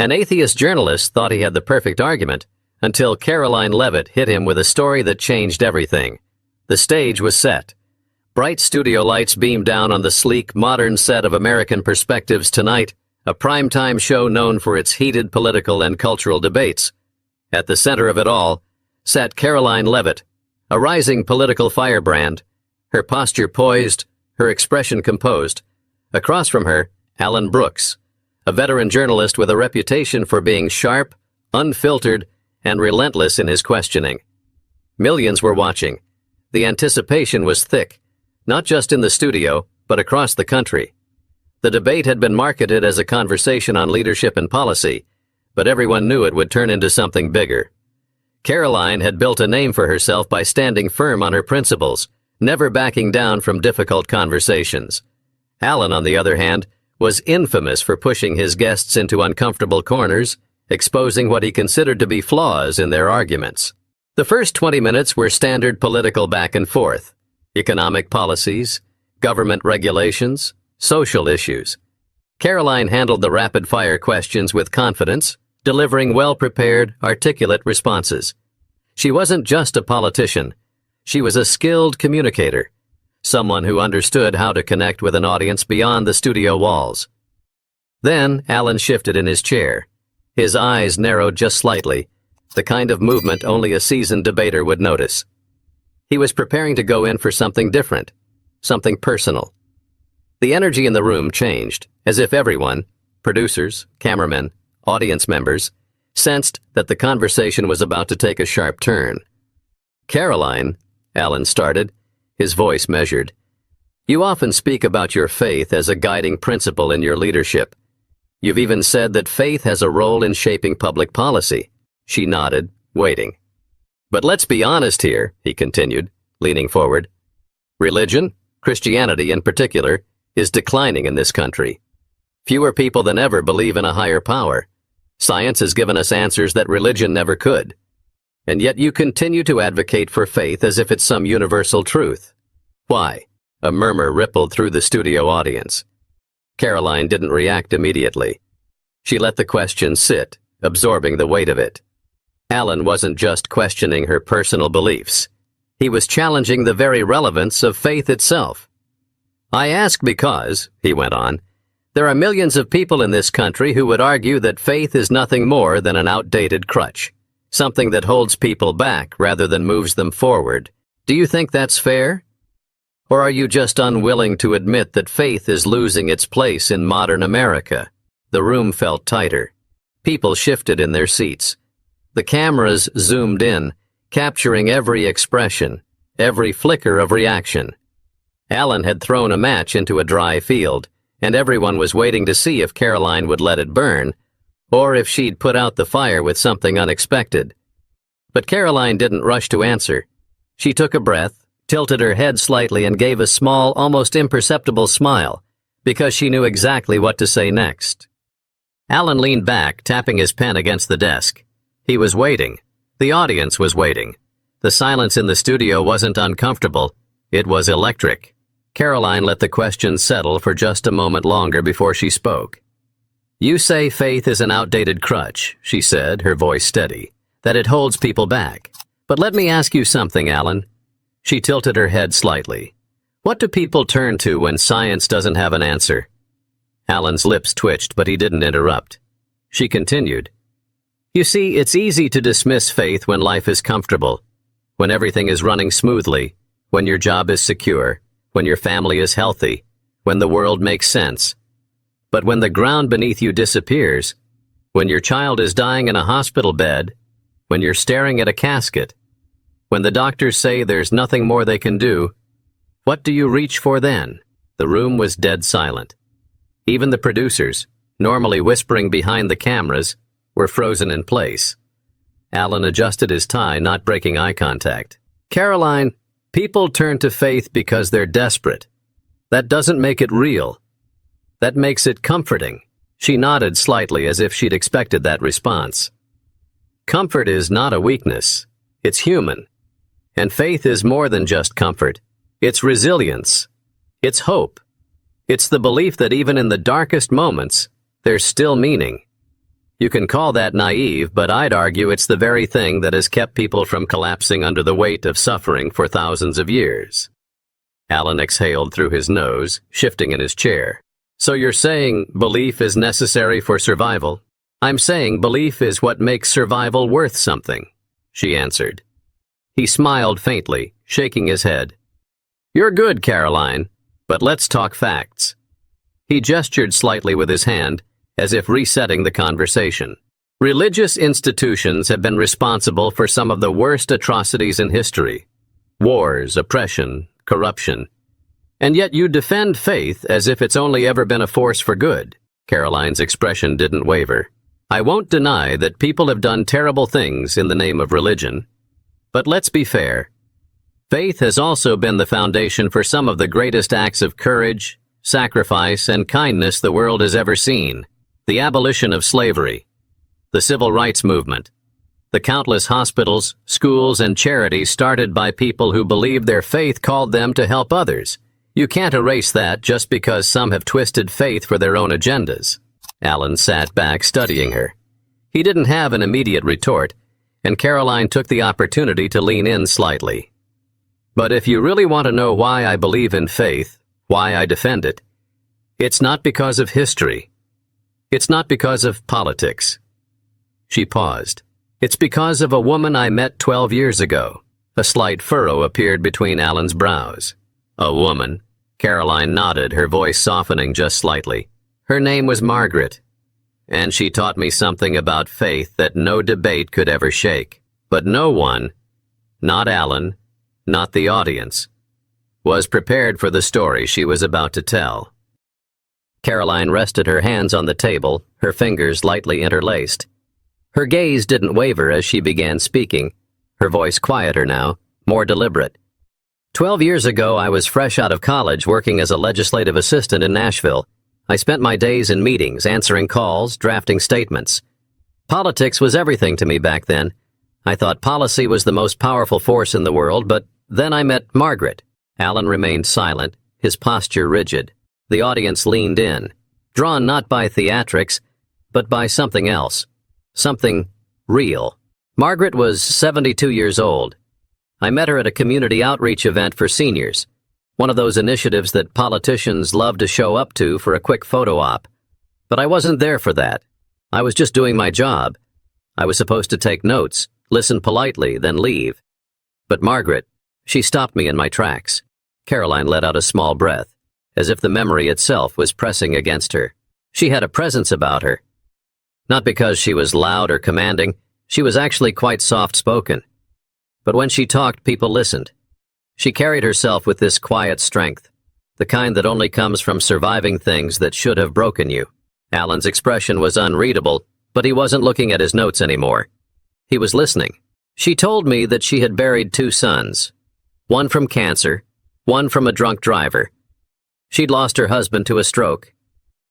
An atheist journalist thought he had the perfect argument until Karoline Leavitt hit him with a story that changed everything. The stage was set. Bright studio lights beamed down on the sleek, modern set of American Perspectives Tonight, a primetime show known for its heated political and cultural debates. At the center of it all sat Karoline Leavitt, a rising political firebrand, her posture poised, her expression composed. Across from her, Alan Brooks, a veteran journalist with a reputation for being sharp, unfiltered, and relentless in his questioning. Millions were watching. The anticipation was thick, not just in the studio, but across the country. The debate had been marketed as a conversation on leadership and policy, but everyone knew it would turn into something bigger. Karoline had built a name for herself by standing firm on her principles, never backing down from difficult conversations. Alan, on the other hand, was infamous for pushing his guests into uncomfortable corners, exposing what he considered to be flaws in their arguments. The first 20 minutes were standard political back and forth, economic policies, government regulations, social issues. Karoline handled the rapid-fire questions with confidence, delivering well-prepared, articulate responses. She wasn't just a politician. She was a skilled communicator, someone who understood how to connect with an audience beyond the studio walls. Then Alan shifted in his chair. His eyes narrowed just slightly, the kind of movement only a seasoned debater would notice. He was preparing to go in for something different, something personal. The energy in the room changed, as if everyone, producers, cameramen, audience members, sensed that the conversation was about to take a sharp turn. "Karoline," Alan started, his voice measured, "you often speak about your faith as a guiding principle in your leadership. You've even said that faith has a role in shaping public policy." She nodded, waiting. "But let's be honest here," he continued, leaning forward. "Religion, Christianity in particular, is declining in this country. Fewer people than ever believe in a higher power. Science has given us answers that religion never could. And yet you continue to advocate for faith as if it's some universal truth. Why?" A murmur rippled through the studio audience. Karoline didn't react immediately. She let the question sit, absorbing the weight of it. Alan wasn't just questioning her personal beliefs. He was challenging the very relevance of faith itself. "I ask because," he went on, "there are millions of people in this country who would argue that faith is nothing more than an outdated crutch, something that holds people back rather than moves them forward. Do you think that's fair? Or are you just unwilling to admit that faith is losing its place in modern America?" The room felt tighter. People shifted in their seats. The cameras zoomed in, capturing every expression, every flicker of reaction. Alan had thrown a match into a dry field, and everyone was waiting to see if Karoline would let it burn, or if she'd put out the fire with something unexpected. But Karoline didn't rush to answer. She took a breath, tilted her head slightly, and gave a small, almost imperceptible smile, because she knew exactly what to say next. Alan leaned back, tapping his pen against the desk. He was waiting. The audience was waiting. The silence in the studio wasn't uncomfortable. It was electric. Karoline let the question settle for just a moment longer before she spoke. "You say faith is an outdated crutch," she said, her voice steady, "that it holds people back. But let me ask you something, Alan." She tilted her head slightly. "What do people turn to when science doesn't have an answer?" Alan's lips twitched, but he didn't interrupt. She continued. "You see, it's easy to dismiss faith when life is comfortable, when everything is running smoothly, when your job is secure, when your family is healthy, when the world makes sense. But when the ground beneath you disappears, when your child is dying in a hospital bed, when you're staring at a casket, when the doctors say there's nothing more they can do, what do you reach for then?" The room was dead silent. Even the producers, normally whispering behind the cameras, were frozen in place. Alan adjusted his tie, not breaking eye contact. "Karoline, people turn to faith because they're desperate. That doesn't make it real. That makes it comforting." She nodded slightly as if she'd expected that response. "Comfort is not a weakness. It's human. And faith is more than just comfort. It's resilience. It's hope. It's the belief that even in the darkest moments, there's still meaning. You can call that naive, but I'd argue it's the very thing that has kept people from collapsing under the weight of suffering for thousands of years. Alan exhaled through his nose, shifting in his chair. So you're saying belief is necessary for survival? I'm saying belief is what makes survival worth something, she answered. He smiled faintly, shaking his head. You're good, Karoline, but let's talk facts. He gestured slightly with his hand, as if resetting the conversation. Religious institutions have been responsible for some of the worst atrocities in history. Wars, oppression, corruption. And yet you defend faith as if it's only ever been a force for good. Karoline's expression didn't waver. I won't deny that people have done terrible things in the name of religion. But let's be fair. Faith has also been the foundation for some of the greatest acts of courage, sacrifice, and kindness the world has ever seen. The abolition of slavery, the civil rights movement, the countless hospitals, schools, and charities started by people who believed their faith called them to help others. You can't erase that just because some have twisted faith for their own agendas. Alan sat back, studying her. He didn't have an immediate retort, and Karoline took the opportunity to lean in slightly. But if you really want to know why I believe in faith, why I defend it, it's not because of history. It's not because of politics. She paused. It's because of a woman I met 12 years ago. A slight furrow appeared between Alan's brows. A woman. Karoline nodded, her voice softening just slightly. Her name was Margaret, and she taught me something about faith that no debate could ever shake. But no one, not Alan, not the audience, was prepared for the story she was about to tell. Karoline rested her hands on the table, her fingers lightly interlaced. Her gaze didn't waver as she began speaking, her voice quieter now, more deliberate. 12 years ago, I was fresh out of college working as a legislative assistant in Nashville. I spent my days in meetings, answering calls, drafting statements. Politics was everything to me back then. I thought policy was the most powerful force in the world, but then I met Margaret. Alan remained silent, his posture rigid. The audience leaned in, drawn not by theatrics, but by something else. Something real. Margaret was 72 years old. I met her at a community outreach event for seniors, one of those initiatives that politicians love to show up to for a quick photo op. But I wasn't there for that. I was just doing my job. I was supposed to take notes, listen politely, then leave. But Margaret, she stopped me in my tracks. Karoline let out a small breath, as if the memory itself was pressing against her. She had a presence about her. Not because she was loud or commanding, she was actually quite soft-spoken. But when she talked, people listened. She carried herself with this quiet strength, the kind that only comes from surviving things that should have broken you. Alan's expression was unreadable, but he wasn't looking at his notes anymore. He was listening. She told me that she had buried 2 sons, one from cancer, one from a drunk driver. She'd lost her husband to a stroke.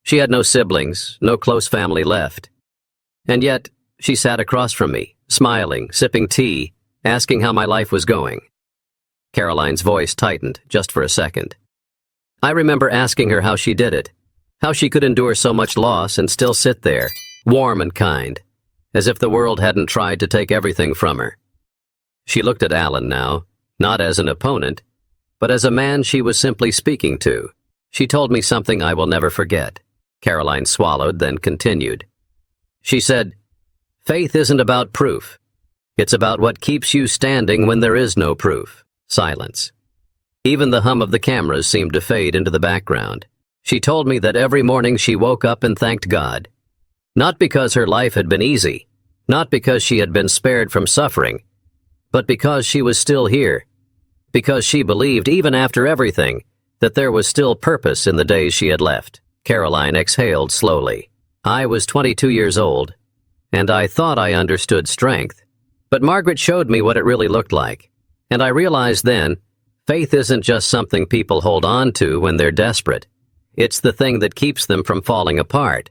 She had no siblings, no close family left. And yet, she sat across from me, smiling, sipping tea, asking how my life was going. Karoline's voice tightened just for a second. I remember asking her how she did it, how she could endure so much loss and still sit there, warm and kind, as if the world hadn't tried to take everything from her. She looked at Alan now, not as an opponent, but as a man she was simply speaking to. She told me something I will never forget. Karoline swallowed, then continued. She said, "Faith isn't about proof. It's about what keeps you standing when there is no proof." Silence. Even the hum of the cameras seemed to fade into the background. She told me that every morning she woke up and thanked God. Not because her life had been easy, not because she had been spared from suffering, but because she was still here. Because she believed, even after everything, that there was still purpose in the days she had left. Karoline exhaled slowly. I was 22 years old, and I thought I understood strength. But Margaret showed me what it really looked like. And I realized then, faith isn't just something people hold on to when they're desperate. It's the thing that keeps them from falling apart.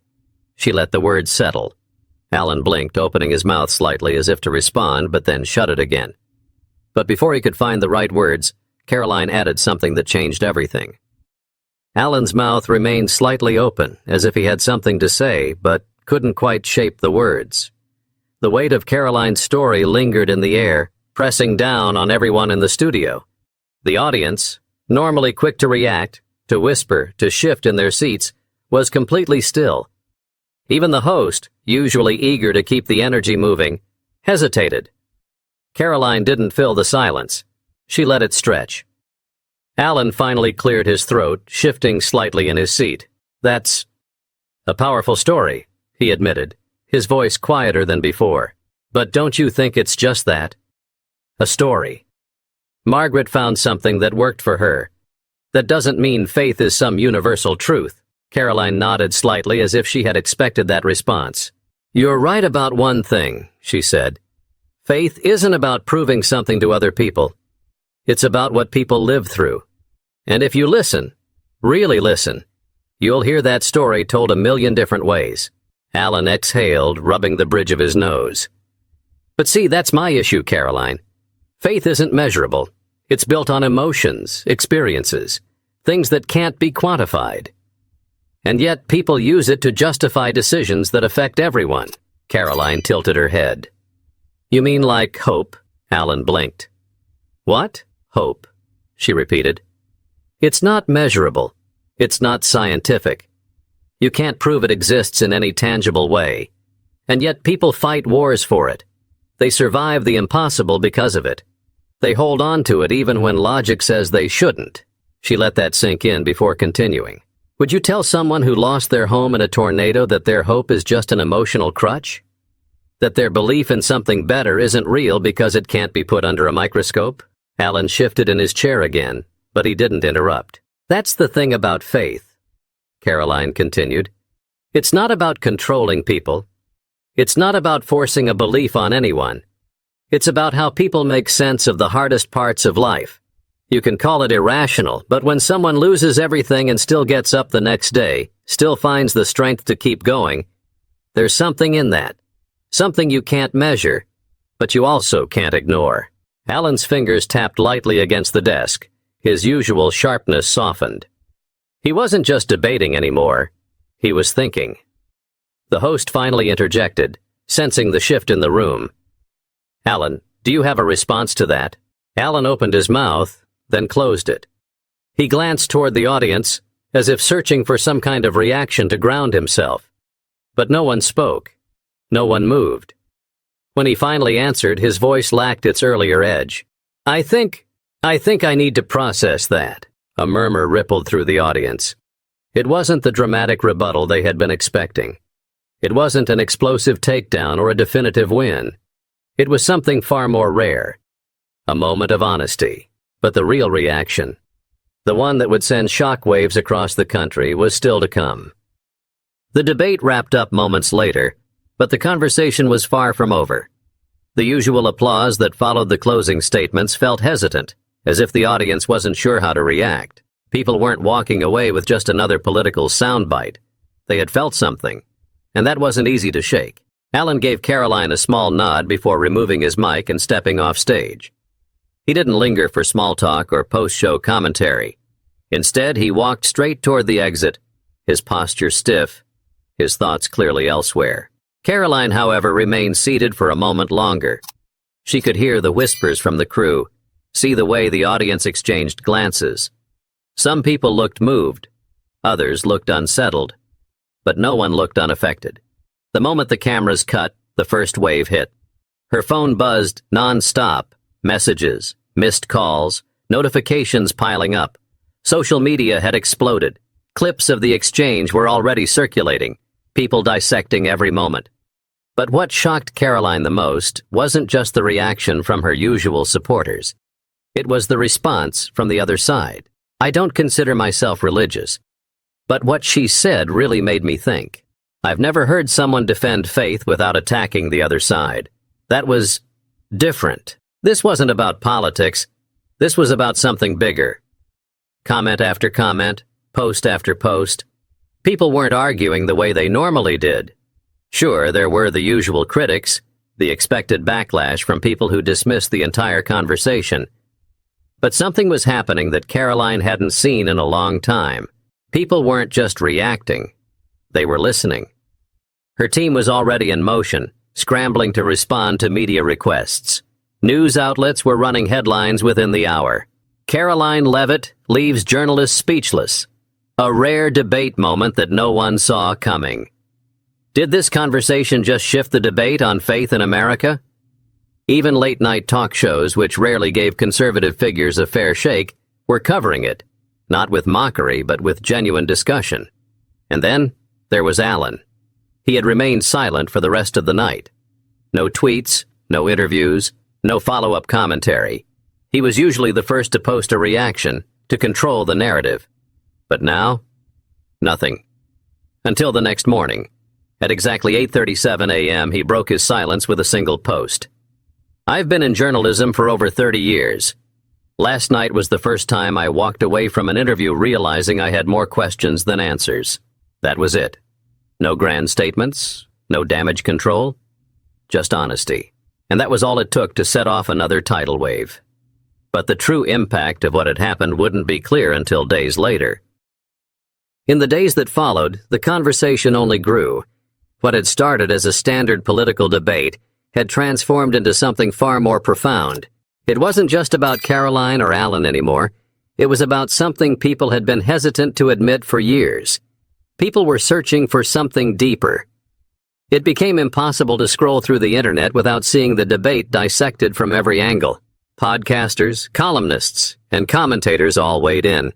She let the words settle. Alan blinked, opening his mouth slightly as if to respond, but then shut it again. But before he could find the right words, Karoline added something that changed everything. Alan's mouth remained slightly open, as if he had something to say, but couldn't quite shape the words. The weight of Karoline's story lingered in the air, pressing down on everyone in the studio. The audience, normally quick to react, to whisper, to shift in their seats, was completely still. Even the host, usually eager to keep the energy moving, hesitated. Karoline didn't fill the silence. She let it stretch. Alan finally cleared his throat, shifting slightly in his seat. "That's a powerful story," he admitted, his voice quieter than before. "But don't you think it's just that? A story." Margaret found something that worked for her. "That doesn't mean faith is some universal truth." Karoline nodded slightly as if she had expected that response. "You're right about one thing," she said. "Faith isn't about proving something to other people. It's about what people live through. And if you listen, really listen, you'll hear that story told a million different ways." Alan exhaled, rubbing the bridge of his nose. "But see, that's my issue, Karoline. Faith isn't measurable. It's built on emotions, experiences, things that can't be quantified. And yet people use it to justify decisions that affect everyone." Karoline tilted her head. "You mean like hope?" Alan blinked. "What? Hope?" she repeated. "It's not measurable. It's not scientific. You can't prove it exists in any tangible way. And yet people fight wars for it. They survive the impossible because of it. They hold on to it even when logic says they shouldn't." She let that sink in before continuing. "Would you tell someone who lost their home in a tornado that their hope is just an emotional crutch? That their belief in something better isn't real because it can't be put under a microscope?" Alan shifted in his chair again, but he didn't interrupt. "That's the thing about faith," Karoline continued. "It's not about controlling people. It's not about forcing a belief on anyone. It's about how people make sense of the hardest parts of life. You can call it irrational, but when someone loses everything and still gets up the next day, still finds the strength to keep going, there's something in that. Something you can't measure, but you also can't ignore." Alan's fingers tapped lightly against the desk. His usual sharpness softened. He wasn't just debating anymore. He was thinking. The host finally interjected, sensing the shift in the room. "Alan, do you have a response to that?" Alan opened his mouth, then closed it. He glanced toward the audience, as if searching for some kind of reaction to ground himself. But no one spoke. No one moved. When he finally answered, his voice lacked its earlier edge. I think I need to process that." A murmur rippled through the audience. It wasn't the dramatic rebuttal they had been expecting. It wasn't an explosive takedown or a definitive win. It was something far more rare. A moment of honesty. But the real reaction, the one that would send shockwaves across the country, was still to come. The debate wrapped up moments later, but the conversation was far from over. The usual applause that followed the closing statements felt hesitant, as if the audience wasn't sure how to react. People weren't walking away with just another political soundbite. They had felt something, and that wasn't easy to shake. Alan gave Karoline a small nod before removing his mic and stepping off stage. He didn't linger for small talk or post-show commentary. Instead, he walked straight toward the exit, his posture stiff, his thoughts clearly elsewhere. Karoline, however, remained seated for a moment longer. She could hear the whispers from the crew, see the way the audience exchanged glances. Some people looked moved, others looked unsettled, but no one looked unaffected. The moment the cameras cut, the first wave hit. Her phone buzzed non-stop, messages, missed calls, notifications piling up. Social media had exploded. Clips of the exchange were already circulating, people dissecting every moment. But what shocked Karoline the most wasn't just the reaction from her usual supporters. It was the response from the other side. I don't consider myself religious, but what she said really made me think. I've never heard someone defend faith without attacking the other side. That was different. This wasn't about politics. This was about something bigger. Comment after comment, post after post. People weren't arguing the way they normally did. Sure, there were the usual critics, the expected backlash from people who dismissed the entire conversation. But something was happening that Karoline hadn't seen in a long time. People weren't just reacting. They were listening. Her team was already in motion, scrambling to respond to media requests. News outlets were running headlines within the hour. Karoline Leavitt leaves journalists speechless. A rare debate moment that no one saw coming. Did this conversation just shift the debate on faith in America? Even late-night talk shows, which rarely gave conservative figures a fair shake, were covering it, not with mockery, but with genuine discussion. And then there was Alan. He had remained silent for the rest of the night. No tweets, no interviews, no follow-up commentary. He was usually the first to post a reaction, to control the narrative. But now, nothing. Until the next morning. At exactly 8:37 a.m., he broke his silence with a single post. I've been in journalism for over 30 years. Last night was the first time I walked away from an interview realizing I had more questions than answers. That was it. No grand statements, no damage control, just honesty. And that was all it took to set off another tidal wave. But the true impact of what had happened wouldn't be clear until days later. In the days that followed, the conversation only grew. What had started as a standard political debate had transformed into something far more profound. It wasn't just about Karoline or Alan anymore. It was about something people had been hesitant to admit for years. People were searching for something deeper. It became impossible to scroll through the internet without seeing the debate dissected from every angle. Podcasters, columnists, and commentators all weighed in.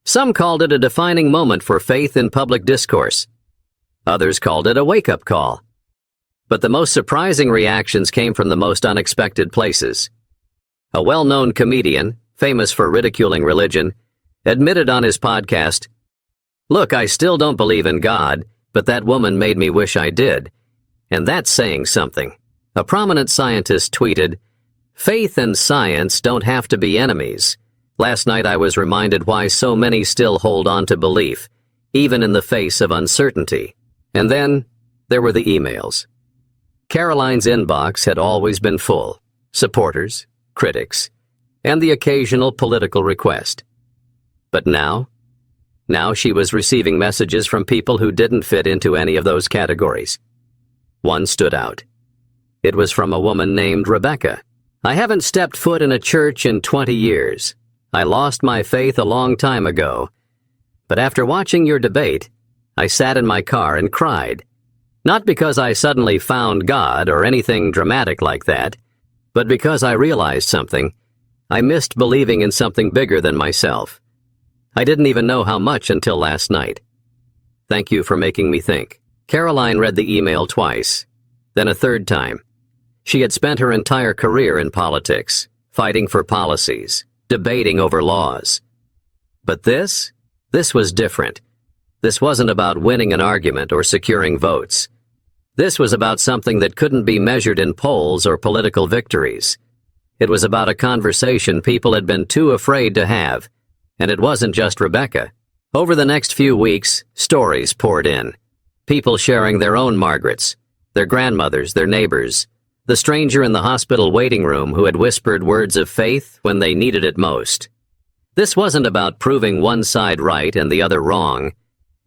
Some called it a defining moment for faith in public discourse. Others called it a wake-up call. But the most surprising reactions came from the most unexpected places. A well-known comedian, famous for ridiculing religion, admitted on his podcast, "Look, I still don't believe in God, but that woman made me wish I did. And that's saying something." A prominent scientist tweeted, "Faith and science don't have to be enemies. Last night I was reminded why so many still hold on to belief, even in the face of uncertainty." And then there were the emails. Karoline's inbox had always been full. Supporters, critics, and the occasional political request. But now she was receiving messages from people who didn't fit into any of those categories. One stood out. It was from a woman named Rebecca. "I haven't stepped foot in a church in 20 years. I lost my faith a long time ago. But after watching your debate, I sat in my car and cried. Not because I suddenly found God or anything dramatic like that, but because I realized something. I missed believing in something bigger than myself. I didn't even know how much until last night. Thank you for making me think." Karoline read the email twice, then a third time. She had spent her entire career in politics, fighting for policies, debating over laws. But this was different. This wasn't about winning an argument or securing votes. This was about something that couldn't be measured in polls or political victories. It was about a conversation people had been too afraid to have. And it wasn't just Rebecca. Over the next few weeks, stories poured in. People sharing their own Margarets, their grandmothers, their neighbors, the stranger in the hospital waiting room who had whispered words of faith when they needed it most. This wasn't about proving one side right and the other wrong.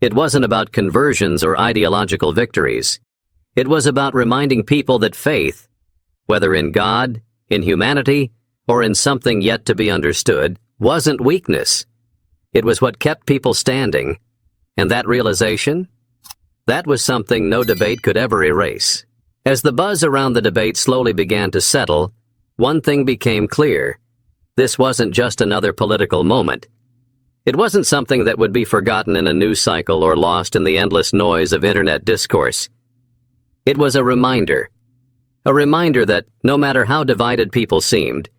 It wasn't about conversions or ideological victories. It was about reminding people that faith, whether in God, in humanity, or in something yet to be understood, wasn't weakness. It was what kept people standing. And that realization? That was something no debate could ever erase. As the buzz around the debate slowly began to settle, one thing became clear. This wasn't just another political moment. It wasn't something that would be forgotten in a news cycle or lost in the endless noise of internet discourse. It was a reminder that no matter how divided people seemed,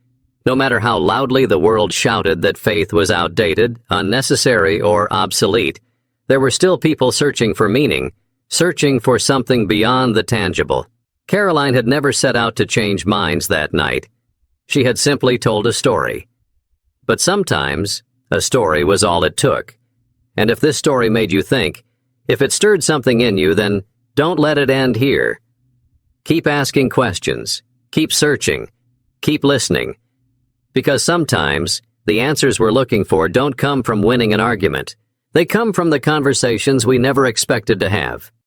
no matter how loudly the world shouted that faith was outdated, unnecessary, or obsolete, there were still people searching for meaning, searching for something beyond the tangible. Karoline had never set out to change minds that night. She had simply told a story. But sometimes, a story was all it took. And if this story made you think, if it stirred something in you, then don't let it end here. Keep asking questions. Keep searching. Keep listening. Because sometimes, the answers we're looking for don't come from winning an argument. They come from the conversations we never expected to have.